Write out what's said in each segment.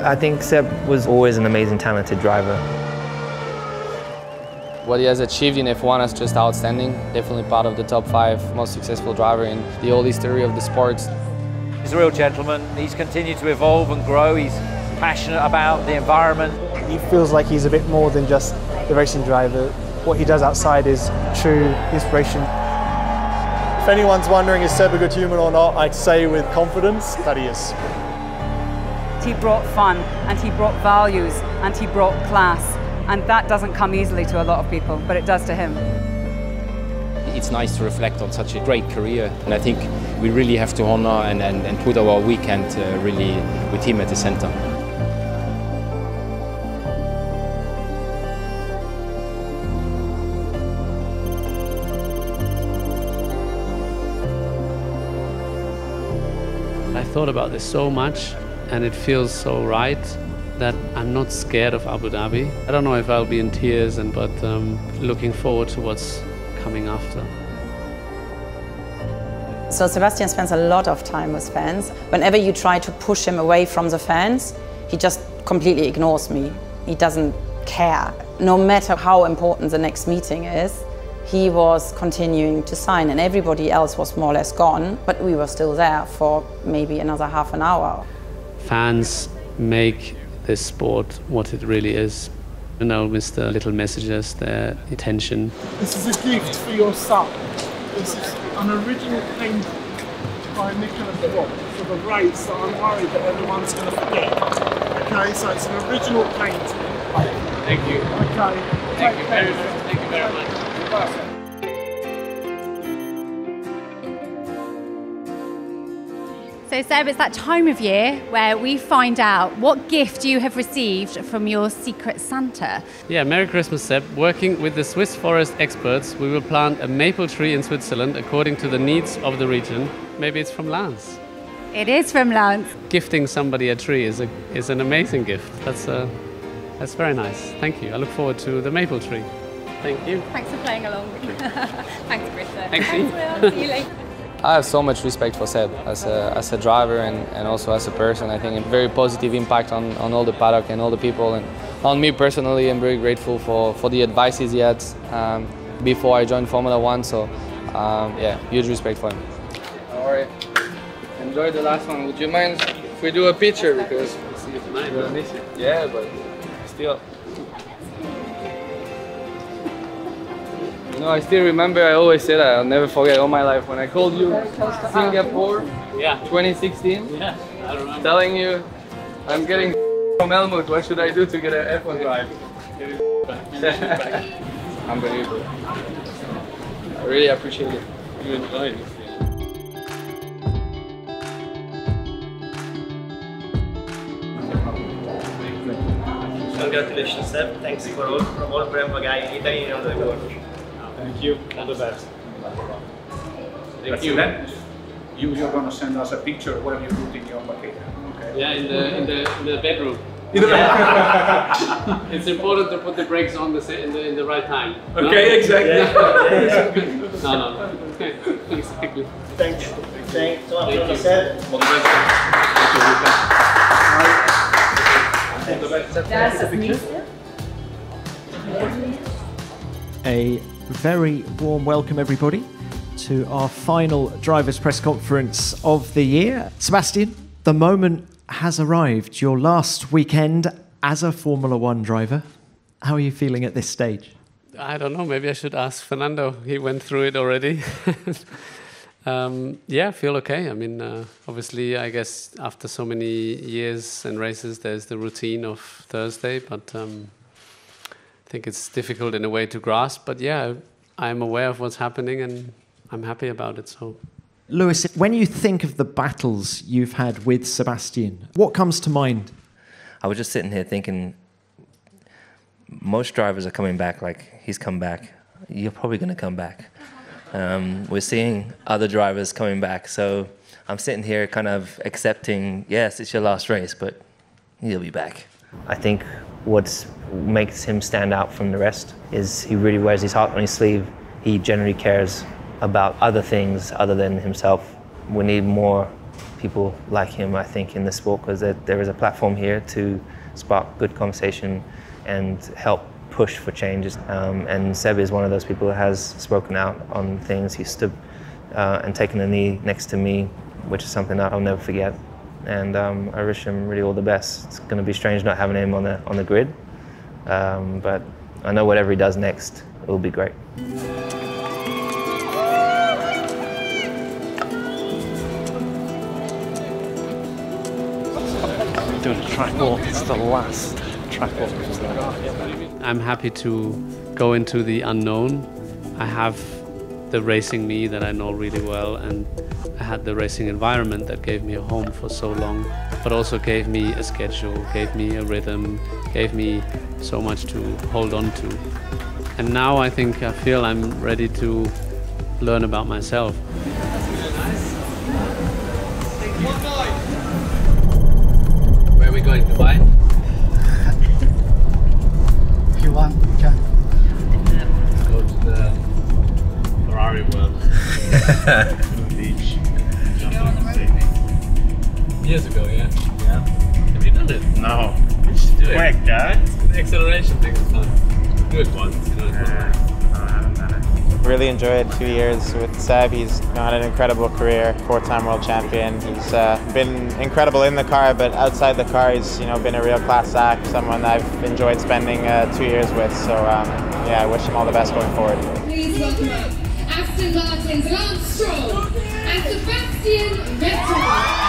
I think Seb was always an amazing, talented driver. What he has achieved in F1 is just outstanding. Definitely part of the top 5 most successful driver in the whole history of the sport. He's a real gentleman. He's continued to evolve and grow. He's passionate about the environment. He feels like he's a bit more than just the racing driver. What he does outside is true inspiration. If anyone's wondering is Seb a good human or not, I'd say with confidence that he is. He brought fun, and he brought values, and he brought class. And that doesn't come easily to a lot of people, but it does to him. It's nice to reflect on such a great career, and I think we really have to honor and put our weekend really with him at the center. I thought about this so much, and it feels so right that I'm not scared of Abu Dhabi. I don't know if I'll be in tears, but looking forward to what's coming after. So Sebastian spends a lot of time with fans. Whenever you try to push him away from the fans, he just completely ignores me. He doesn't care. No matter how important the next meeting is, he was continuing to sign, and everybody else was more or less gone, but we were still there for maybe another half an hour. Fans make this sport what it really is. You know, with the little messages, their attention. This is a gift for your son. This is an original painting by Nicola Watt for the race that I'm worried that everyone's going to forget. Okay, so it's an original painting. Thank you. Okay. Thank you very much. Thank you very much. Perfect. So Seb, it's that time of year where we find out what gift you have received from your secret Santa. Yeah, Merry Christmas, Seb. Working with the Swiss forest experts, we will plant a maple tree in Switzerland according to the needs of the region. Maybe it's from Lance. It is from Lance. Gifting somebody a tree is an amazing gift. That's very nice. Thank you. I look forward to the maple tree. Thank you. Thanks for playing along. Thanks, Britta. Thanks, Will. See you later. I have so much respect for Seb as a driver and also as a person. I think a very positive impact on all the paddock and all the people, and on me personally. I'm very grateful for the advices he had before I joined Formula One. So yeah, huge respect for him. All right, enjoy the last one. Would you mind if we do a picture, because see you tonight, we'll miss you. Yeah, but still. You know, I still remember, I always say that, I'll never forget all my life, when I called you Singapore, 2016, yeah, I remember. Telling you, I'm getting from Helmut, what should I do to get an F1 drive? Unbelievable. I really appreciate it. You enjoyed it. Congratulations, Seb. Thanks for all from all Brembo guy in Italy and on the world. Thank you. All the best. Thank you. You're going to send us a picture where you're putting your vacation. Okay. Yeah, in the bedroom. Yeah. It's important to put the brakes on in the right time. Okay, no? exactly. Yeah. No. Exactly. Thanks. Thanks. All the best. All the best. A very warm welcome, everybody, to our final drivers' press conference of the year. Sebastian, the moment has arrived. Your last weekend as a Formula One driver. How are you feeling at this stage? I don't know. Maybe I should ask Fernando. He went through it already. Yeah, I feel okay. I mean, obviously, I guess after so many years and races, there's the routine of Thursday, but I think it's difficult in a way to grasp. But yeah, I'm aware of what's happening and I'm happy about it. So, Lewis, when you think of the battles you've had with Sebastian, what comes to mind? I was just sitting here thinking, most drivers are coming back like he's come back. You're probably going to come back. We're seeing other drivers coming back, so I'm sitting here kind of accepting, yes, it's your last race, but he'll be back. I think what makes him stand out from the rest is he really wears his heart on his sleeve. He generally cares about other things other than himself. We need more people like him, I think, in the sport, because there is a platform here to spark good conversation and help push for changes. And Seb is one of those people who has spoken out on things. He stood and taken a knee next to me, which is something that I'll never forget. And I wish him really all the best. It's going to be strange not having him on the grid, but I know whatever he does next, it will be great. Doing a track walk, it's the last track walk. I'm happy to go into the unknown. I have the racing me that I know really well, and I had the racing environment that gave me a home for so long, but also gave me a schedule, gave me a rhythm, gave me so much to hold on to. And now I feel I'm ready to learn about myself. Where are we going, Dubai? If you want, we can. Go to the Ferrari world. Beach. Years ago, yeah? Yeah. Have you done it? No. You should do it. Quick, guys. The acceleration thing is fun. Do it once, I haven't done it. Really enjoyed 2 years with Seb. He's had an incredible career, 4-time world champion. He's been incredible in the car, but outside the car he's been a real class act, someone I've enjoyed spending 2 years with. So yeah, I wish him all the best going forward. Please welcome up Aston Martin's Lance Stroll and Sebastian Vettel.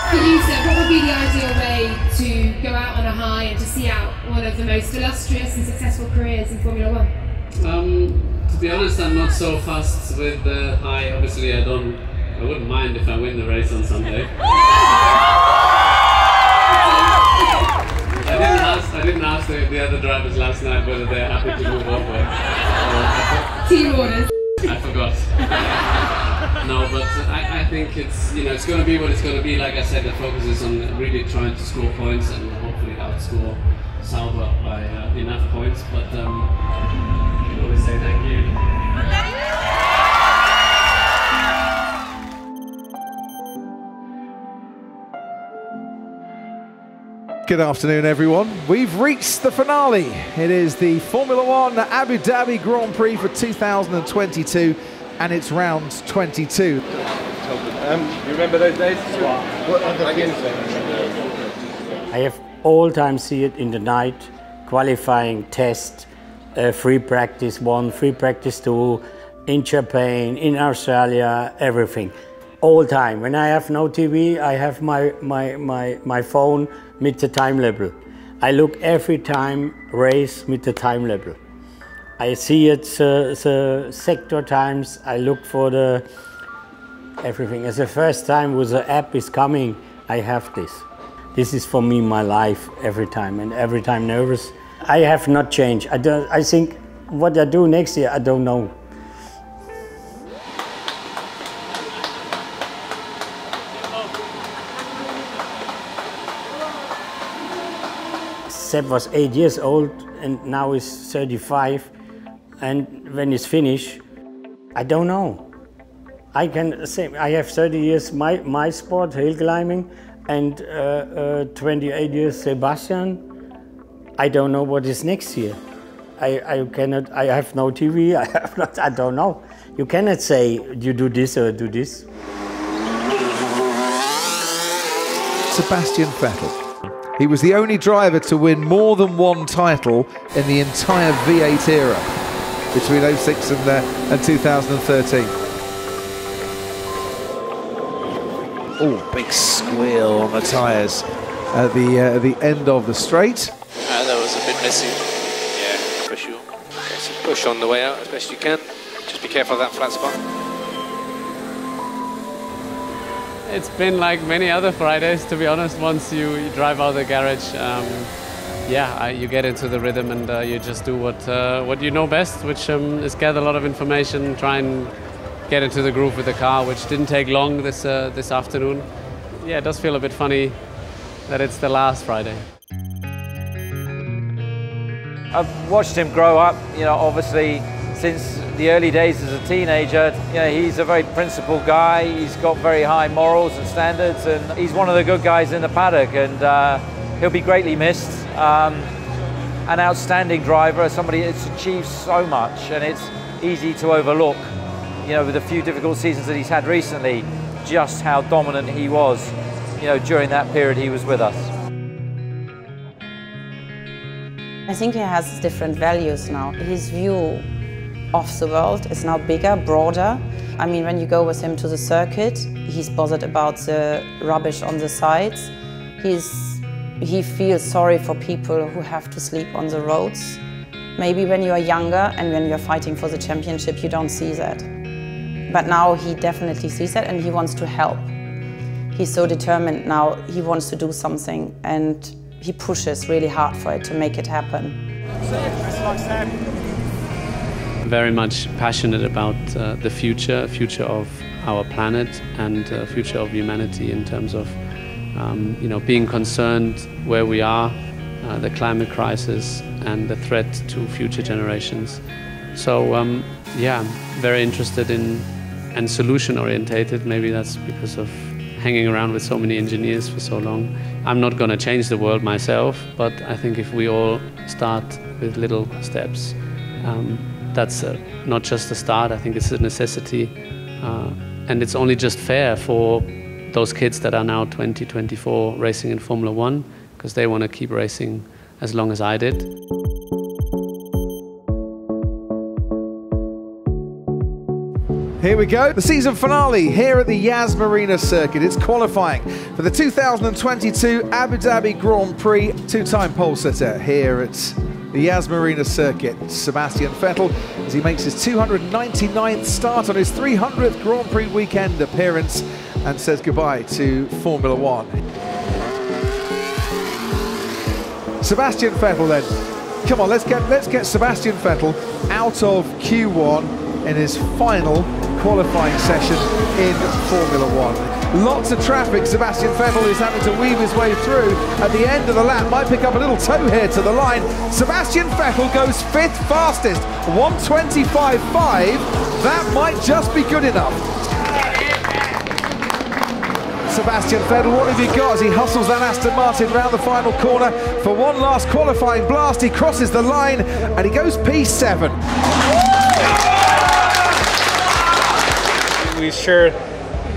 For you, Seb, what would be the ideal way to go out on a high and to see out one of the most illustrious and successful careers in Formula One? To be honest, I'm not so fussed with the high. Obviously, I wouldn't mind if I win the race on Sunday. I didn't ask the other drivers last night whether they're happy to move over. Team orders. I forgot. No, but I think it's going to be what it's going to be. Like I said, the focus is on really trying to score points and hopefully outscore Sauber by enough points. But you can always say thank you. Good afternoon, everyone. We've reached the finale. It is the Formula One Abu Dhabi Grand Prix for 2022, and it's round 22. You remember those days? I have all time see it in the night, qualifying, test, free practice 1, free practice 2, in Japan, in Australia, everything. All time. When I have no TV, I have my phone with the time level. I look every time race with the time level. I see it the sector times. I look for the everything. As the first time with the app is coming, I have this. This is for me my life every time, and every time nervous. I have not changed. I think what I do next year, I don't know. Seb was 8 years old and now he's 35, and when he's finished, I don't know. I can say I have 30 years my sport, hill climbing, and 28 years Sebastian. I don't know what is next year. I cannot. I have no TV. I don't know. You cannot say you do this or do this. Sebastian Vettel. He was the only driver to win more than one title in the entire V8 era between 06 and 2013. Oh, big squeal on the tyres at the end of the straight. That was a bit messy. Yeah, for sure. So push on the way out as best you can. Just be careful of that flat spot. It's been like many other Fridays, to be honest. Once you drive out of the garage, you get into the rhythm and you just do what you know best, which is gather a lot of information, try and get into the groove with the car, which didn't take long this afternoon. Yeah, it does feel a bit funny that it's the last Friday. I've watched him grow up. Obviously since the early days as a teenager. You know, he's a very principled guy. He's got very high morals and standards, and he's one of the good guys in the paddock, and he'll be greatly missed. An outstanding driver, somebody that's achieved so much, and it's easy to overlook, you know, with the few difficult seasons that he's had recently, just how dominant he was, you know, during that period he was with us. I think he has different values now. His view of the world is now bigger, broader. I mean, when you go with him to the circuit, he's bothered about the rubbish on the sides. He feels sorry for people who have to sleep on the roads. Maybe when you are younger and when you're fighting for the championship, you don't see that. But now he definitely sees that, and he wants to help. He's so determined now, he wants to do something, and he pushes really hard for it to make it happen. Very much passionate about the future of our planet and future of humanity in terms of you know, being concerned where we are, the climate crisis and the threat to future generations. So yeah, very interested in and solution orientated. Maybe that's because of hanging around with so many engineers for so long. I'm not going to change the world myself, but I think if we all start with little steps, that's not just a start, I think it's a necessity. And it's only just fair for those kids that are now 20, 24 racing in Formula One, because they want to keep racing as long as I did. Here we go, the season finale here at the Yas Marina circuit. It's qualifying for the 2022 Abu Dhabi Grand Prix. Two-time pole sitter here at the Yas Marina circuit, Sebastian Vettel, as he makes his 299th start on his 300th Grand Prix weekend appearance and says goodbye to Formula One. Sebastian Vettel then. Come on, let's get Sebastian Vettel out of Q1 in his final qualifying session in Formula One. Lots of traffic Sebastian Vettel is having to weave his way through at the end of the lap. Might pick up a little toe here to the line. Sebastian Vettel goes 5th fastest, 1:25.5. That might just be good enough. Sebastian Vettel, what have you got as he hustles that Aston Martin round the final corner for one last qualifying blast? He crosses the line and he goes P7. We shared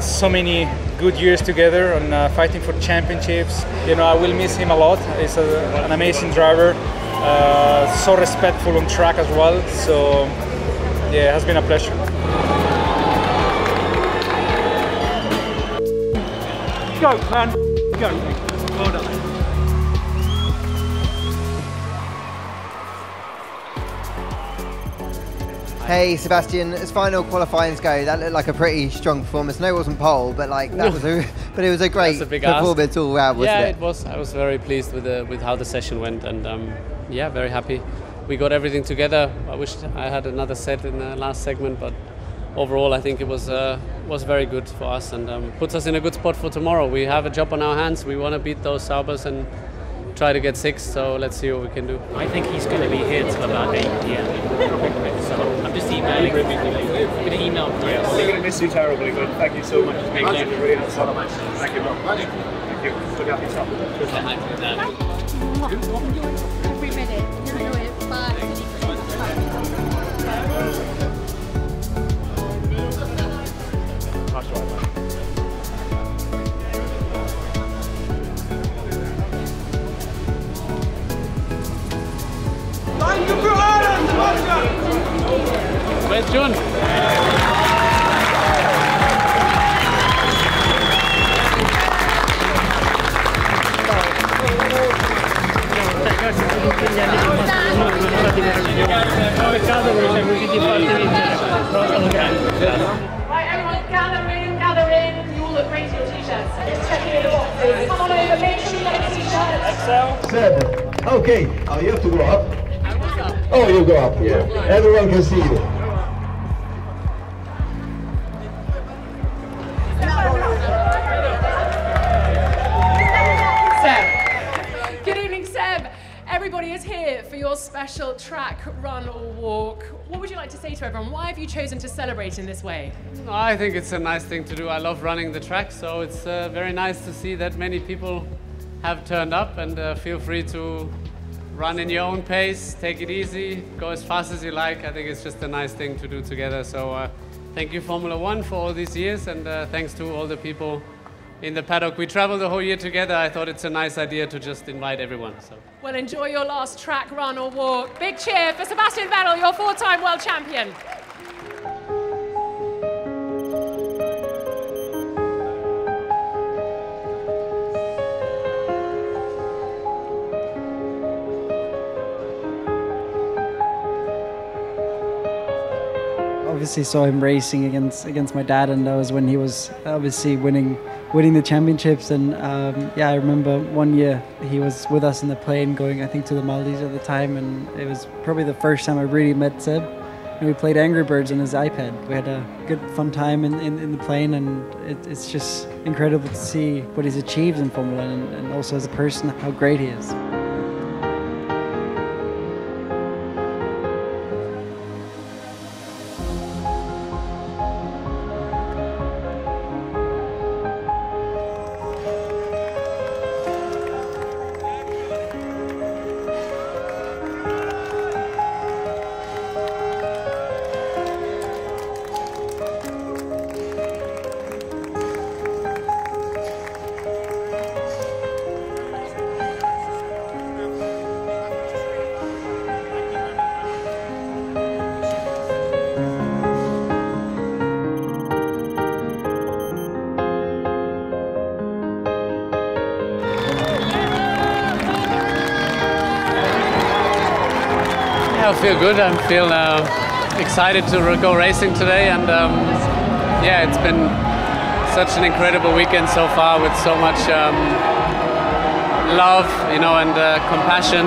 so many good years together on fighting for championships. You know, I will miss him a lot. He's an amazing driver, so respectful on track as well. So yeah, it has been a pleasure. Go, man. Go. Well done. Hey Sebastian, as final qualifyings go, that looked like a pretty strong performance. No, it wasn't pole, but like that was but it was a great performance all round, wasn't it? Yeah, it was. I was very pleased with how the session went, and yeah, very happy. We got everything together. I wish I had another set in the last segment, but overall, I think it was very good for us, and puts us in a good spot for tomorrow. We have a job on our hands. We want to beat those Saubers and try to get 6th, so let's see what we can do. I think he's going to be here till about 8 p.m. So I'm just emailing. I'm going to email Chris. We're going to miss you terribly, but thank you so much. It's been really fun. Thank you. Thank you. Look after yourself. Every minute. Where's John? Right, everyone, gather in. You all look great in your t-shirts. Just checking in the boxes. Come on over, make sure you get a t-shirt. Seb, okay, you have to go up. Oh, you go up, yeah. Everyone can see you. Seb. Good evening, Seb. Everybody is here for your special track, run or walk. What what would you like to say to everyone? Why have you chosen to celebrate in this way? I think it's a nice thing to do. I love running the track, so it's very nice to see that many people have turned up, and feel free to run in your own pace, take it easy, go as fast as you like. I think it's just a nice thing to do together. So thank you Formula One for all these years, and thanks to all the people in the paddock. We traveled the whole year together. I thought it's a nice idea to just invite everyone. So. Well, enjoy your last track run or walk. Big cheer for Sebastian Vettel, your 4-time world champion. Obviously saw him racing against my dad, and that was when he was obviously winning the championships. And yeah, I remember one year he was with us in the plane going, I think, to the Maldives at the time, and it was probably the first time I really met Seb. And we played Angry Birds on his iPad. We had a good fun time in the plane, and it's just incredible to see what he's achieved in Formula 1, and also as a person how great he is. I feel good. I feel excited to go racing today, and yeah, it's been such an incredible weekend so far with so much love, and compassion.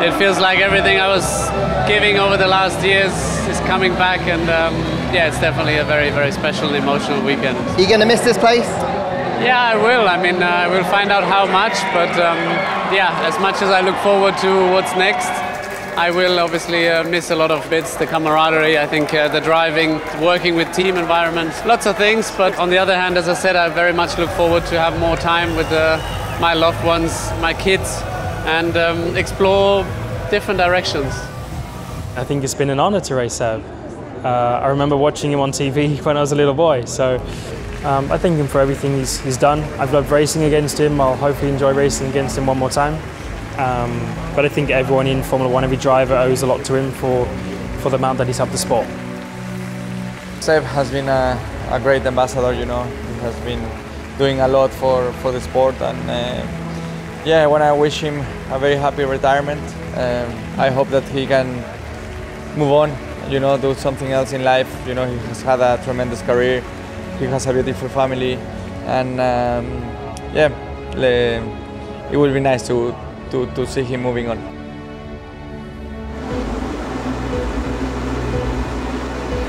It feels like everything I was giving over the last years is coming back, and yeah, it's definitely a very, very special and emotional weekend. Are you going to miss this place? Yeah, I will. I mean, we'll find out how much, but yeah, as much as I look forward to what's next, I will obviously miss a lot of bits, the camaraderie, I think the driving, working with team environment, lots of things. But on the other hand, as I said, I very much look forward to have more time with my loved ones, my kids, and explore different directions. I think it's been an honor to race Seb. I remember watching him on TV when I was a little boy, so I thank him for everything he's done. I've loved racing against him. I'll hopefully enjoy racing against him one more time. But I think everyone in Formula 1, every driver owes a lot to him for the amount that he's helped the sport. Seb has been a great ambassador, He has been doing a lot for the sport, and yeah, I want to wish him a very happy retirement. I hope that he can move on, do something else in life. He has had a tremendous career. He has a beautiful family, and yeah, it will be nice to see him moving on.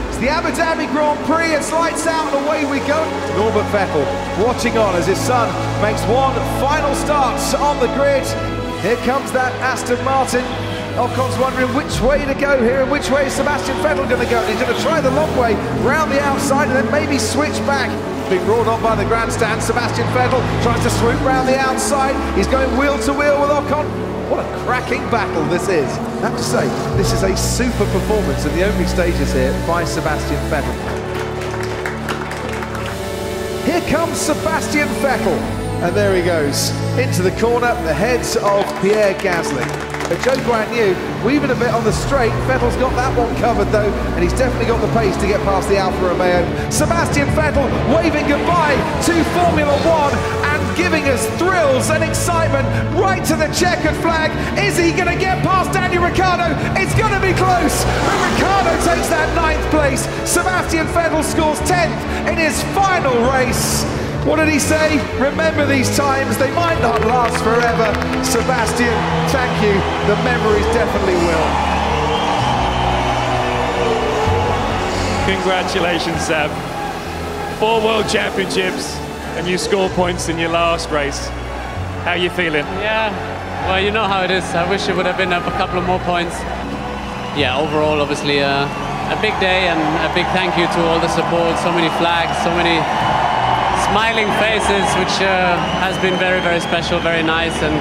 It's the Abu Dhabi Grand Prix, it's lights out and away we go. Norbert Vettel watching on as his son makes one final start on the grid. Here comes that Aston Martin. Ocon's wondering which way to go here and which way is Sebastian Vettel going to go. He's going to try the long way round the outside and then maybe switch back. Being roared on by the grandstand, Sebastian Vettel tries to swoop round the outside. He's going wheel to wheel with Ocon. What a cracking battle this is. I have to say, this is a super performance in the opening stages here by Sebastian Vettel. Here comes Sebastian Vettel, and there he goes into the corner, the heads of Pierre Gasly. But Joe Grant knew, weaving a bit on the straight, Vettel's got that one covered though, and he's definitely got the pace to get past the Alfa Romeo. Sebastian Vettel waving goodbye to Formula 1 and giving us thrills and excitement right to the checkered flag. Is he going to get past Daniel Ricciardo? It's going to be close, but Ricciardo takes that 9th place. Sebastian Vettel scores 10th in his final race. What did he say? Remember these times, they might not last forever. Sebastian, thank you. The memories definitely will. Congratulations, Seb. 4 World Championships, and you score points in your last race. How are you feeling? Yeah, well, you know how it is. I wish it would have been up a couple of more points. Yeah, overall, obviously, a big day, and a big thank you to all the support, so many flags, so many smiling faces, which has been very, very special, very nice, and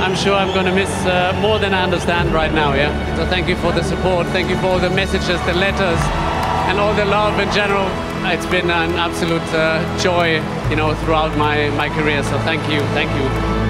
I'm sure I'm going to miss more than I understand right now, yeah? So thank you for the support, thank you for all the messages, the letters, and all the love in general. It's been an absolute joy, you know, throughout my career, so thank you, thank you.